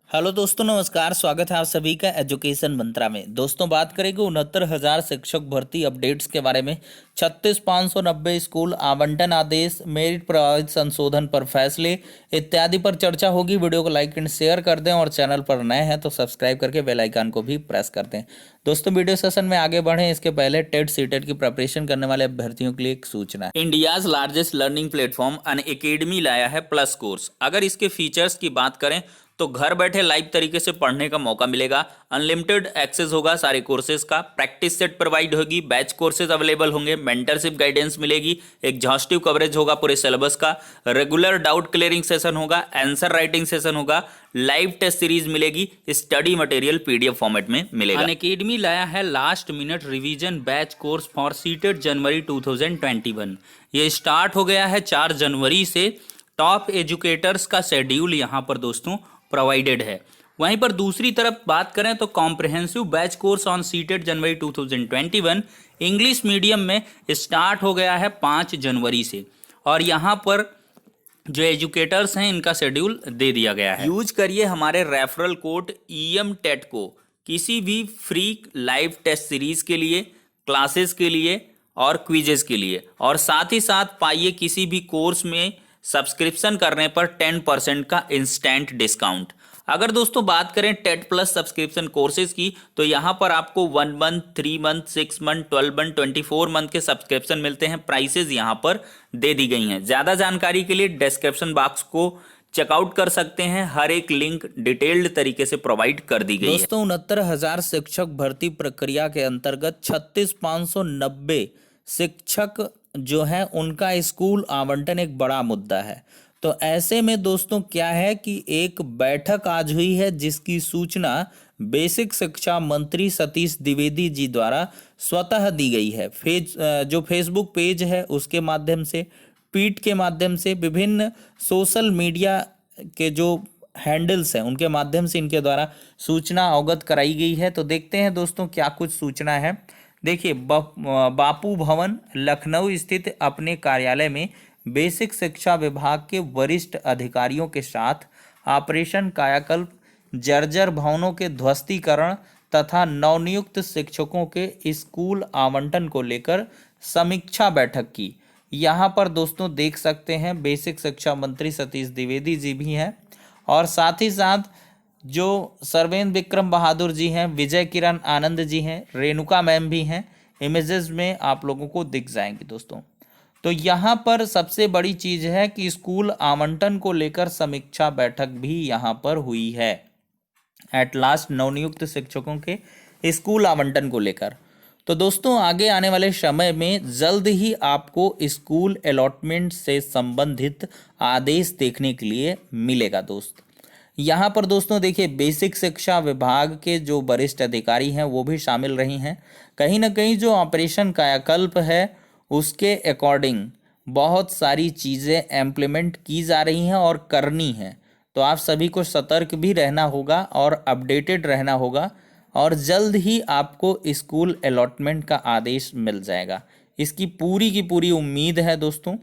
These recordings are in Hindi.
हेलो दोस्तों, नमस्कार। स्वागत है आप सभी का एजुकेशन मंत्रा में। दोस्तों, बात करेंगे 69,000 शिक्षक भर्ती अपडेट्स के बारे में। 36,590 स्कूल आवंटन आदेश, मेरिट प्रभावित संशोधन पर फैसले इत्यादि पर चर्चा होगी। वीडियो को लाइक एंड शेयर कर दें और चैनल पर नए हैं तो सब्सक्राइब करके बेल आइकन को भी प्रेस कर दें। दोस्तों, वीडियो सेशन में आगे बढ़ें इसके पहले टेट सीटेट की प्रिपरेशन करने वाले अभ्यर्थियों के लिए एक सूचना है। India's largest learning platform Unacademy लाया है प्लस कोर्स। अगर इसके फीचर्स की बात करें तो घर बैठे लाइव तरीके से पढ़ने का मौका मिलेगा, अनलिमिटेड एक्सेस होगा सारे कोर्सेज का, प्रैक्टिस सेट प्रोवाइड होगी, बैच कोर्सेज अवेलेबल होंगे, मेंटरशिप गाइडेंस मिलेगी, एग्जॉस्टिव कवरेज होगा पूरे सिलेबस का, रेगुलर डाउट क्लियरिंग सेशन होगा, आंसर राइटिंग सेशन होगा, लाइव टेस्ट सीरीज मिलेगी, स्टडी मटेरियल पीडीएफ फॉर्मेट में मिलेगा। अनअकैडमी लाया है last minute revision batch course for CTET January 2021। ये स्टार्ट हो गया है 4 जनवरी से। टॉप एजुकेटर्स का शेड्यूल यहाँ पर दोस्तों प्रोवाइडेड है। वहीं पर दूसरी तरफ बात करें तो comprehensive batch course on CTET January 2021 English medium में स्टार्ट हो गया है 5 जनवरी से, और यहाँ पर जो एजुकेटर्स हैं इनका शेड्यूल दे दिया गया है। यूज करिए हमारे रेफरल कोड EM टेट को किसी भी फ्री लाइव टेस्ट सीरीज के लिए, क्लासेस के लिए और क्विजेस के लिए, और साथ ही साथ पाइए किसी भी कोर्स में सब्सक्रिप्शन करने पर 10% का इंस्टेंट डिस्काउंट। अगर दोस्तों बात करें टेट प्लस सब्सक्रिप्शन कोर्सेज की तो यहाँ पर आपको 1 month, 3 month, 6 month, 12 month, 24 month के सब्सक्रिप्शन मिलते हैं। प्राइसेज यहाँ पर दे दी गई हैं। ज़्यादा जानकारी के लिए डिस्क्रिप्शन बॉक्स को चेकआउट कर सकते हैं। हर एक लिंक डिटेल्ड तरीके से प्रोवाइड कर दी गई है। दोस्तों, 69,000 शिक्षक भर्ती प्रक्रिया के अंतर्गत 36,590 शिक्षक जो है उनका स्कूल आवंटन एक बड़ा मुद्दा है। तो ऐसे में दोस्तों क्या है कि एक बैठक आज हुई है जिसकी सूचना बेसिक शिक्षा मंत्री सतीश द्विवेदी जी द्वारा स्वतः दी गई है। जो फेसबुक पेज है उसके माध्यम से, ट्वीट के माध्यम से, विभिन्न सोशल मीडिया के जो हैंडल्स हैं उनके माध्यम से इनके द्वारा सूचना अवगत कराई गई है। तो देखते हैं दोस्तों क्या कुछ सूचना है। देखिए, बापू भवन लखनऊ स्थित अपने कार्यालय में बेसिक शिक्षा विभाग के वरिष्ठ अधिकारियों के साथ ऑपरेशन कायाकल्प, जर्जर भवनों के ध्वस्तीकरण तथा नवनियुक्त शिक्षकों के स्कूल आवंटन को लेकर समीक्षा बैठक की। यहाँ पर दोस्तों देख सकते हैं बेसिक शिक्षा मंत्री सतीश द्विवेदी जी भी हैं, और साथ ही साथ जो सर्वेंद्र विक्रम बहादुर जी हैं, विजय किरण आनंद जी हैं, रेणुका मैम भी हैं। इमेजेस में आप लोगों को दिख जाएंगी दोस्तों। तो यहाँ पर सबसे बड़ी चीज है कि स्कूल आवंटन को लेकर समीक्षा बैठक भी यहाँ पर हुई है। एट लास्ट नवनियुक्त शिक्षकों के स्कूल आवंटन को लेकर। तो दोस्तों आगे आने वाले समय में जल्द ही आपको स्कूल अलॉटमेंट से संबंधित आदेश देखने के लिए मिलेगा दोस्त। यहाँ पर दोस्तों देखिए, बेसिक शिक्षा विभाग के जो वरिष्ठ अधिकारी हैं वो भी शामिल रही हैं। कहीं ना कहीं जो ऑपरेशन कायाकल्प है उसके अकॉर्डिंग बहुत सारी चीज़ें इम्प्लीमेंट की जा रही हैं और करनी हैं। तो आप सभी को सतर्क भी रहना होगा और अपडेटेड रहना होगा, और जल्द ही आपको स्कूल अलॉटमेंट का आदेश मिल जाएगा। इसकी पूरी की पूरी उम्मीद है दोस्तों।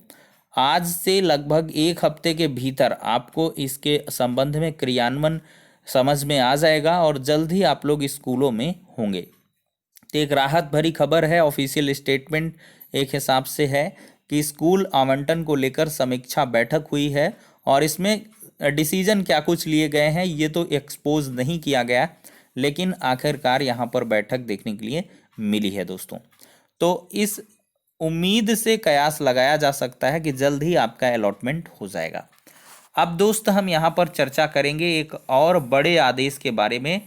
आज से लगभग 1 हफ्ते के भीतर आपको इसके संबंध में क्रियान्वयन समझ में आ जाएगा और जल्द ही आप लोग स्कूलों में होंगे। तो एक राहत भरी खबर है। ऑफिशियल स्टेटमेंट एक हिसाब से है कि स्कूल आवंटन को लेकर समीक्षा बैठक हुई है, और इसमें डिसीजन क्या कुछ लिए गए हैं ये तो एक्सपोज नहीं किया गया, लेकिन आखिरकार यहाँ पर बैठक देखने के लिए मिली है दोस्तों। तो इस उम्मीद से कयास लगाया जा सकता है कि जल्द ही आपका अलॉटमेंट हो जाएगा। अब दोस्त हम यहाँ पर चर्चा करेंगे एक और बड़े आदेश के बारे में।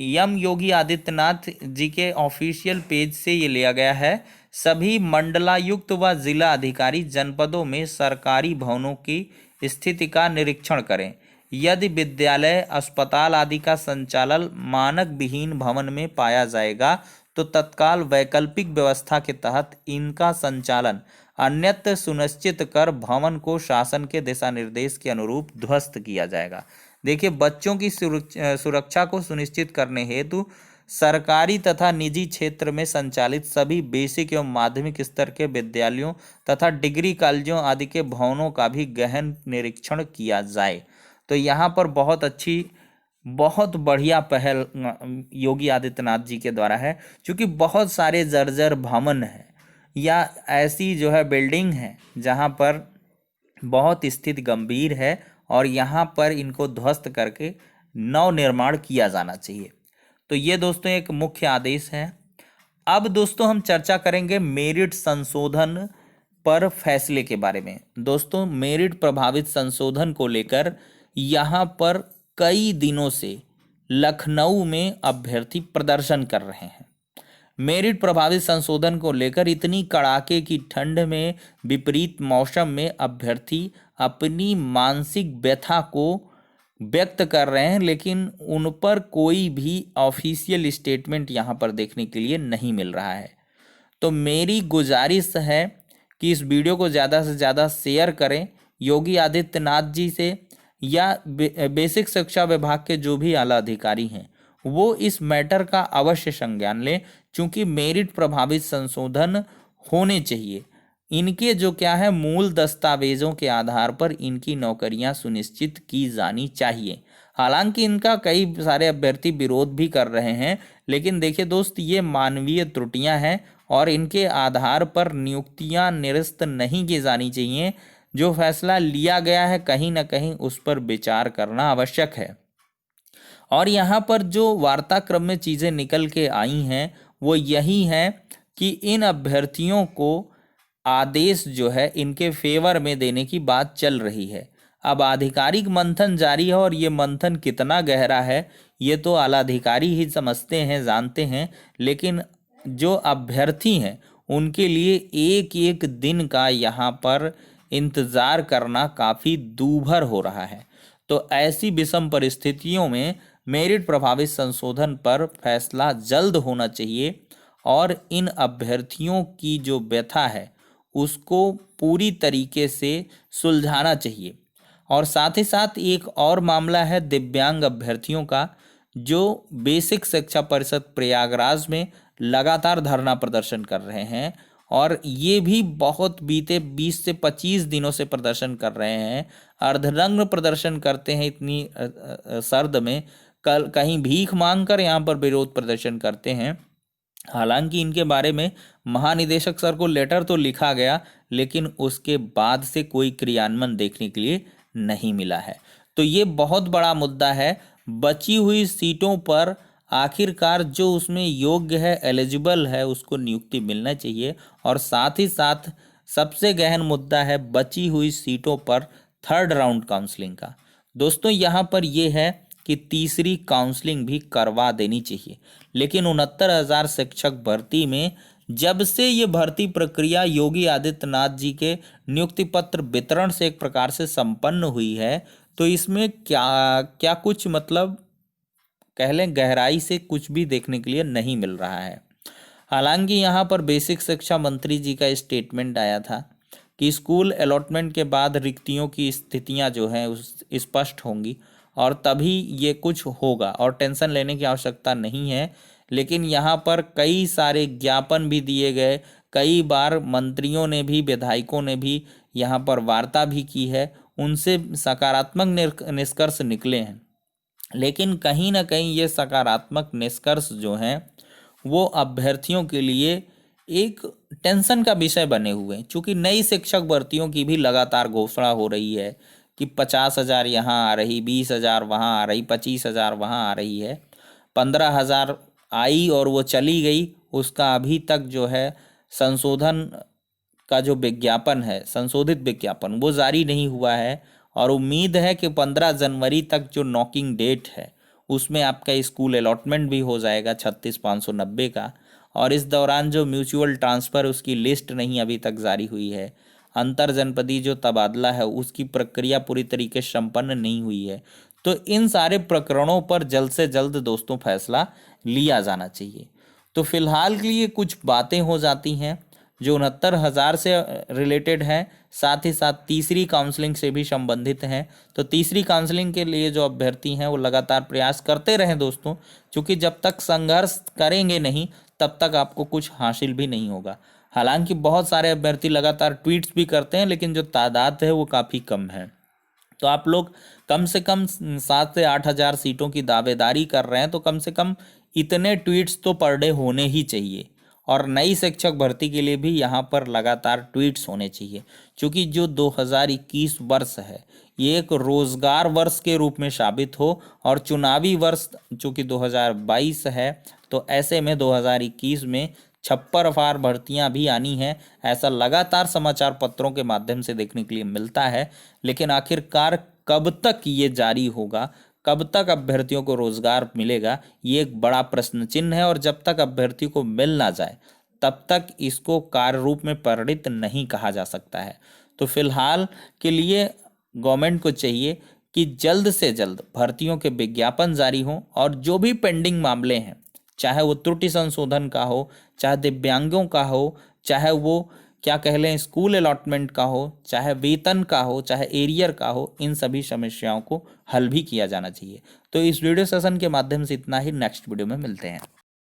एम योगी आदित्यनाथ जी के ऑफिशियल पेज से ये लिया गया है। सभी मंडलायुक्त व जिला अधिकारी जनपदों में सरकारी भवनों की स्थिति का निरीक्षण करें। यदि विद्यालय, अस्पताल आदि का संचालन मानक विहीन भवन में पाया जाएगा तो तत्काल वैकल्पिक व्यवस्था के तहत इनका संचालन अन्यत्र सुनिश्चित कर भवन को शासन के दिशा निर्देश के अनुरूप ध्वस्त किया जाएगा। देखिए, बच्चों की सुरक्षा को सुनिश्चित करने हेतु सरकारी तथा निजी क्षेत्र में संचालित सभी बेसिक एवं माध्यमिक स्तर के विद्यालयों तथा डिग्री कॉलेजों आदि के भवनों का भी गहन निरीक्षण किया जाए। तो यहाँ पर बहुत अच्छी बहुत बढ़िया पहल योगी आदित्यनाथ जी के द्वारा है, क्योंकि बहुत सारे जर्जर भवन हैं या ऐसी जो है बिल्डिंग है जहाँ पर बहुत स्थिति गंभीर है और यहाँ पर इनको ध्वस्त करके नव निर्माण किया जाना चाहिए। तो ये दोस्तों एक मुख्य आदेश है। अब दोस्तों हम चर्चा करेंगे मेरिट संशोधन पर फैसले के बारे में। दोस्तों मेरिट प्रभावित संशोधन को लेकर यहाँ पर कई दिनों से लखनऊ में अभ्यर्थी प्रदर्शन कर रहे हैं। मेरिट प्रभावित संशोधन को लेकर इतनी कड़ाके की ठंड में विपरीत मौसम में अभ्यर्थी अपनी मानसिक व्यथा को व्यक्त कर रहे हैं, लेकिन उन पर कोई भी ऑफिशियल स्टेटमेंट यहाँ पर देखने के लिए नहीं मिल रहा है। तो मेरी गुजारिश है कि इस वीडियो को ज़्यादा से ज़्यादा शेयर करें योगी आदित्यनाथ जी से या बेसिक शिक्षा विभाग के जो भी आला अधिकारी हैं वो इस मैटर का अवश्य संज्ञान लें, क्योंकि मेरिट प्रभावित संशोधन होने चाहिए। इनके जो क्या है मूल दस्तावेजों के आधार पर इनकी नौकरियां सुनिश्चित की जानी चाहिए। हालांकि इनका कई सारे अभ्यर्थी विरोध भी कर रहे हैं, लेकिन देखिए दोस्त ये मानवीय त्रुटियां हैं और इनके आधार पर नियुक्तियां निरस्त नहीं की जानी चाहिए। जो फैसला लिया गया है कहीं ना कहीं उस पर विचार करना आवश्यक है। और यहाँ पर जो वार्ताक्रम में चीज़ें निकल के आई हैं वो यही है कि इन अभ्यर्थियों को आदेश जो है इनके फेवर में देने की बात चल रही है। अब आधिकारिक मंथन जारी है और ये मंथन कितना गहरा है ये तो आला अधिकारी ही समझते हैं, जानते हैं, लेकिन जो अभ्यर्थी हैं उनके लिए एक एक दिन का यहाँ पर इंतज़ार करना काफ़ी दूभर हो रहा है। तो ऐसी विषम परिस्थितियों में मेरिट प्रभावित संशोधन पर फैसला जल्द होना चाहिए और इन अभ्यर्थियों की जो व्यथा है उसको पूरी तरीके से सुलझाना चाहिए। और साथ ही साथ एक और मामला है दिव्यांग अभ्यर्थियों का, जो बेसिक शिक्षा परिषद प्रयागराज में लगातार धरना प्रदर्शन कर रहे हैं और ये भी बहुत बीते 20 से 25 दिनों से प्रदर्शन कर रहे हैं। अर्धनग्न प्रदर्शन करते हैं इतनी सर्द में, कल कहीं भीख मांगकर यहाँ पर विरोध प्रदर्शन करते हैं। हालांकि इनके बारे में महानिदेशक सर को लेटर तो लिखा गया, लेकिन उसके बाद से कोई क्रियान्वयन देखने के लिए नहीं मिला है। तो ये बहुत बड़ा मुद्दा है। बची हुई सीटों पर आखिरकार जो उसमें योग्य है, एलिजिबल है, उसको नियुक्ति मिलना चाहिए। और साथ ही साथ सबसे गहन मुद्दा है बची हुई सीटों पर थर्ड राउंड काउंसलिंग का। दोस्तों यहाँ पर यह है कि तीसरी काउंसलिंग भी करवा देनी चाहिए, लेकिन 69,000 शिक्षक भर्ती में जब से ये भर्ती प्रक्रिया योगी आदित्यनाथ जी के नियुक्ति पत्र वितरण से एक प्रकार से संपन्न हुई है, तो इसमें क्या क्या कुछ मतलब कह लें गहराई से कुछ भी देखने के लिए नहीं मिल रहा है। हालांकि यहाँ पर बेसिक शिक्षा मंत्री जी का स्टेटमेंट आया था कि स्कूल अलॉटमेंट के बाद रिक्तियों की स्थितियाँ जो हैं उस स्पष्ट होंगी और तभी ये कुछ होगा और टेंशन लेने की आवश्यकता नहीं है। लेकिन यहाँ पर कई सारे ज्ञापन भी दिए गए, कई बार मंत्रियों ने भी, विधायकों ने भी यहाँ पर वार्ता भी की है, उनसे सकारात्मक निष्कर्ष निकले हैं। लेकिन कहीं ना कहीं ये सकारात्मक निष्कर्ष जो हैं वो अभ्यर्थियों के लिए एक टेंशन का विषय बने हुए हैं, क्योंकि नई शिक्षक भर्तियों की भी लगातार घोषणा हो रही है कि 50,000 यहाँ आ रही, 20,000 वहाँ आ रही, 25,000 वहाँ आ रही है। 15,000 आई और वो चली गई, उसका अभी तक जो है संशोधन का जो विज्ञापन है, संशोधित विज्ञापन, वो जारी नहीं हुआ है। और उम्मीद है कि 15 जनवरी तक जो नॉकिंग डेट है उसमें आपका स्कूल अलॉटमेंट भी हो जाएगा 36,590 का। और इस दौरान जो म्यूचुअल ट्रांसफ़र उसकी लिस्ट नहीं अभी तक जारी हुई है, अंतर जनपदी जो तबादला है उसकी प्रक्रिया पूरी तरीके से संपन्न नहीं हुई है। तो इन सारे प्रकरणों पर जल्द से जल्द दोस्तों फैसला लिया जाना चाहिए। तो फिलहाल के लिए कुछ बातें हो जाती हैं जो 69,000 से रिलेटेड हैं, साथ ही साथ तीसरी काउंसलिंग से भी संबंधित हैं। तो तीसरी काउंसलिंग के लिए जो अभ्यर्थी हैं वो लगातार प्रयास करते रहें दोस्तों, क्योंकि जब तक संघर्ष करेंगे नहीं तब तक आपको कुछ हासिल भी नहीं होगा। हालांकि बहुत सारे अभ्यर्थी लगातार ट्वीट्स भी करते हैं, लेकिन जो तादाद है वो काफ़ी कम है। तो आप लोग कम से कम 7 से 8 हज़ार सीटों की दावेदारी कर रहे हैं, तो कम से कम इतने ट्वीट्स तो पर डे होने ही चाहिए। और नई शिक्षक भर्ती के लिए भी यहाँ पर लगातार ट्वीट्स होने चाहिए, क्योंकि जो 2021 वर्ष है ये एक रोजगार वर्ष के रूप में साबित हो, और चुनावी वर्ष जो कि 2022 है, तो ऐसे में 2021 में छप्पर फार भर्तियां भी आनी है, ऐसा लगातार समाचार पत्रों के माध्यम से देखने के लिए मिलता है। लेकिन आखिरकार कब तक ये जारी होगा, कब तक अभ्यर्थियों को रोजगार मिलेगा, ये एक बड़ा प्रश्न चिन्ह है। और जब तक अभ्यर्थी को मिल ना जाए तब तक इसको कार्य रूप में परिणित नहीं कहा जा सकता है। तो फिलहाल के लिए गवर्नमेंट को चाहिए कि जल्द से जल्द भर्तियों के विज्ञापन जारी हों, और जो भी पेंडिंग मामले हैं, चाहे वो त्रुटि संशोधन का हो, चाहे दिव्यांगों का हो, चाहे वो क्या कह लें स्कूल अलॉटमेंट का हो, चाहे वेतन का हो, चाहे एरियर का हो, इन सभी समस्याओं को हल भी किया जाना चाहिए। तो इस वीडियो सेशन के माध्यम से इतना ही। नेक्स्ट वीडियो में मिलते हैं।